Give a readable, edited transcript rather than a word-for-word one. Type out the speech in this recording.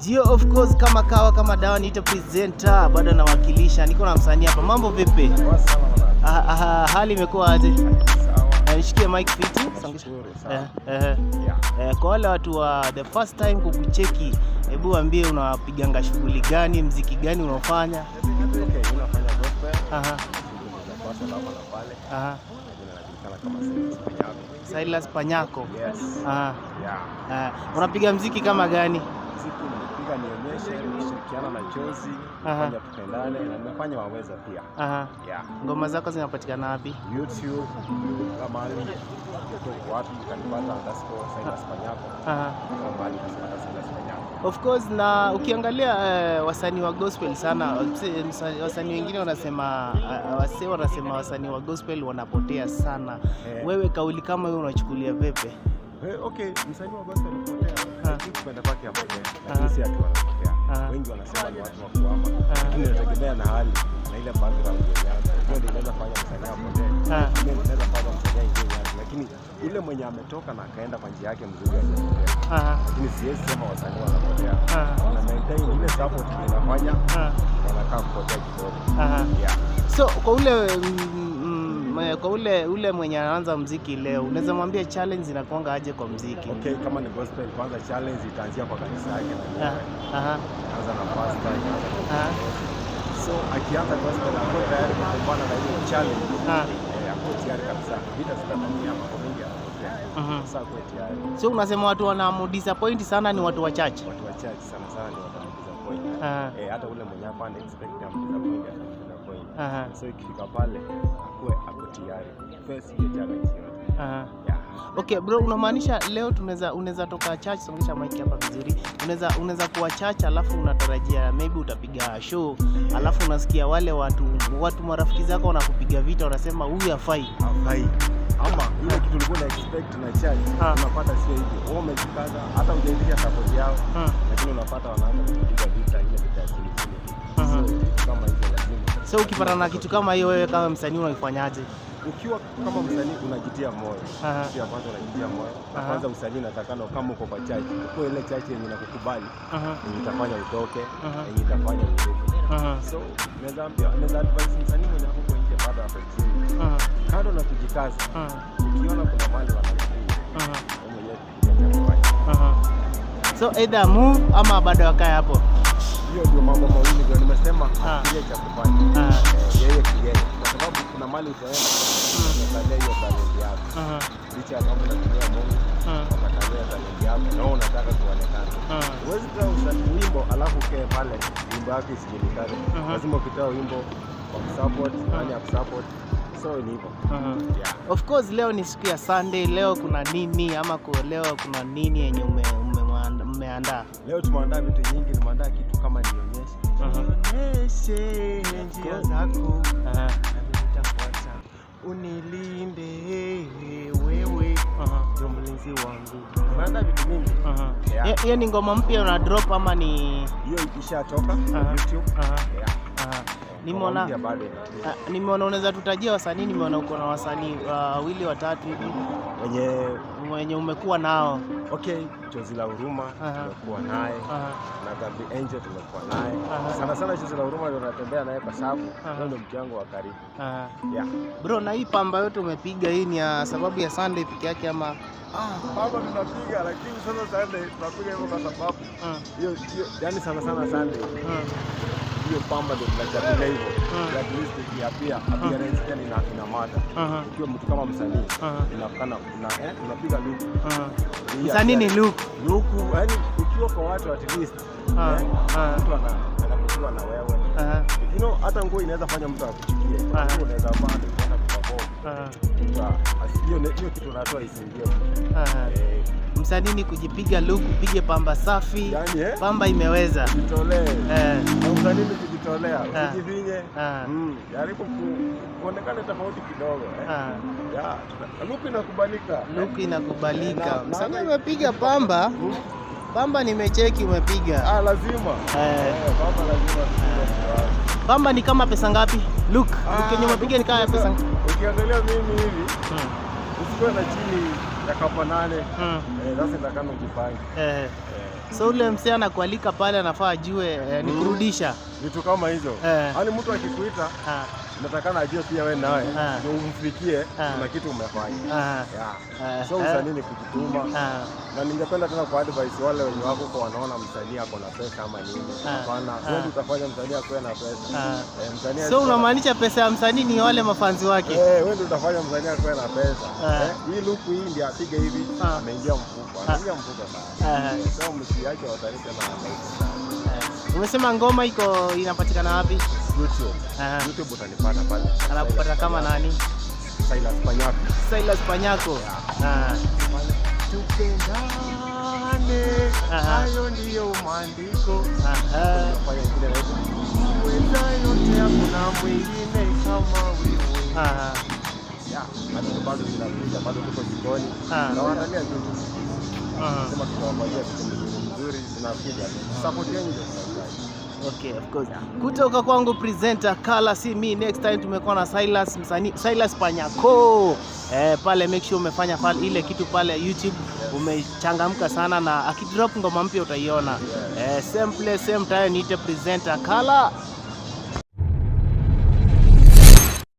Jio of course kama kawa kama dawa niite presenter bado nawakilisha. Niko na msanii hapa. Mambo vipi? Hali imekuwa aje? Sawa. Nishikie mic fiti. Kwa wale watu wa the first time kukucheki, hebu waambie unapiganga shughuli gani, muziki gani unafanya? Okay, unafanya gospel. Kama Silas Panyako. Yes. Unapiga muziki kama gani? Muziki napiga nionyeshe, kushirikiana na Chozi, kufanya tupendane na nimefanya waweza pia. Ngoma zako zinapatikana wapi? YouTube, kama watu kanipata _Silas Panyako. Bali kanipata Silas Panyako. Of course, na ukiangalia wasanii wa gospel sana, wasanii wengine wanasema wasanii wa gospel wanapotea sana. Wewe kauli kama hiyo unachukulia vipi? Okay, msanii wa gospel anapotea. Kupenda kwake hapotea. Lakini si watu wanapotea. Wengi wanasema ni watu wa kuama. Lakini inategemea na hali na ile background yake. Ndio inaweza fanya msanii apotee. Ndio inaweza fanya msanii aingie yake. Lakini yule mwenye ametoka na akaenda kwa njia yake mzuri hajapotea. Lakini siwezi sema wasanii wanapotea. Wana maintain ile support inafanya wanakaa kupotea kidogo. So kwa ule mwenye anaanza muziki leo, unaweza mwambia challenge inakuanga aje kwa muziki? Okay, kama ni gospel kwanza challenge itaanzia kwa kanisa yake na anza na pastor. So akianza gospel hapo tayari kupambana na hiyo challenge. Hapo tayari kabisa. Vita zitatumia mambo mengi hapo. Sasa kwa tayari. So unasema watu wanamdisappoint sana ni watu wachache? Watu wachache sana ni watu wanamdisappoint. Hata ule mwenye hapa ana expect amdisappoint. So ikifika pale ako tayari face hiyo challenge yote. Okay bro, unamaanisha leo unaweza toka church, songesha mic hapa vizuri. Unaweza kuwa church alafu unatarajia maybe utapiga show, alafu unasikia wale watu marafiki zako wanakupiga vita, wanasema huyu hafai. Ama ile kitu ulikuwa na expect na church unapata sio hivyo. Wao wamejikaza hata hujaingia support yao, lakini unapata wanaanza kupiga vita ile vita ya chini. So kama hivyo lazima. So ukipata na kitu kama hiyo, wewe kama msanii unaifanyaje? Ukiwa kama msanii unajitia moyo. Kitu ya kwanza unajitia moyo. Kwanza usanii unatakana kama uko kwa church, uko ile church yenye inakukubali, yenye itafanya utoke, yenye itafanya uruke. So naweza advise msanii mwenye hapo nje baada ya chini. Kando na kujikaza, ukiona kuna mali wanafanya. So either move ama bado wakae hapo. Hiyo ndio mambo mawili ndio nimesema kile cha kufanya. Yeye kwa sababu kuna mali utaenda unaangalia hiyo talent yako. Licha kama unatumia Mungu, unaangalia talent yako na unataka kuonekana. Huwezi kutoa wimbo alafu ukae pale wimbo wako isijulikane. Lazima ukitoa wimbo kwa support, nani akusupport. So ni hivyo. Of course leo ni siku ya Sunday, leo kuna nini ama leo kuna nini yenye umeandaa? Leo tumeandaa vitu nyingi, tumeandaa kitu kama nionyeshe. Nionyeshe njia zako. Nitafuata. Unilinde wewe. Ndio mlinzi wangu. Tumeandaa vitu vingi. Hiyo ni ngoma mpya una drop ama ni hiyo ishatoka YouTube? Nimeona unaweza tutajia wasanii, nimeona uko na wasanii wawili watatu hivi wenye umekuwa nao. Okay, Chozi la Huruma tumekuwa naye na Gabi Angel tumekuwa naye. Sana Chozi la Huruma ndio natembea naye kwa sababu ndio mtu wangu wa karibu. Bro, na hii pamba yote umepiga hii ni ya sababu ya Sunday peke yake ama? Pamba tunapiga lakini sasa Sunday tunapiga hivyo kwa sababu hiyo yani sana Sunday. Hiyo pamba ndio tunachapilia hivyo. At least pia appearance yake ina mada. Ukiwa mtu kama msanii inafanya unapiga look. Msanii ni look. Yani ukiwa kwa watu at least mtu anakuwa na wewe. Hata nguo inaweza fanya mtu akuchukie. Unaweza vaa na kuperform. Hiyo kitu unatoa isingie. Msanii ni kujipiga look, upige pamba safi. Yani, pamba imeweza. Jitolee. Na msanii ni kujitolea, usijivinye. Jaribu kuonekana tofauti kidogo. Look inakubalika. Msanii umepiga pamba. Pamba nimecheki umepiga. Lazima. Pamba lazima. Pamba ni kama pesa ngapi? Look yenye umepiga ni kama pesa ngapi? Ukiangalia mimi hivi, usikuwe na chini ya kapa 8. Sasa nitakana ujipange. So ule msee anakualika pale anafaa ajue ni kurudisha vitu kama hizo. Yaani mtu akikuita natakana ajue pia wewe nawe ndio umfikie kuna kitu umefanya. So usanii ni kujituma. Na ningependa tena kwa advice wale wenye wako kwa wanaona msanii ako na pesa ama nini. Hapana, wewe utafanya msanii akuwe na pesa. Msanii so unamaanisha pesa ya msanii ni wale mafanzi wake? Wewe ndio utafanya msanii akuwe na pesa. Hii look hii ndio apige hivi ameingia mfuko. Anaingia mfuko sana. So msiache wasanii tena. Umesema ngoma inapatikana wapi? YouTube. YouTube utanipata pale. Anakupata kama nani? Silas Panyako. Silas Panyako. Tupendane. Hayo ndio maandiko. Fanya kile ndio. Wenda yote hakuna mwingine kama wewe. Bado tunakuja, bado tuko jikoni. Na wanaangalia YouTube. Sema tunawafanyia vitu nzuri tunakuja. Support yenu ndio. Okay, of course. Kutoka kwangu presenter Kala, si me, next time tumekuwa na Silas msanii Silas Panyako. Pale make sure umefanya ile kitu pale YouTube, umechangamka sana na akidrop ngoma mpya utaiona. Same place same time, niite presenter Kala.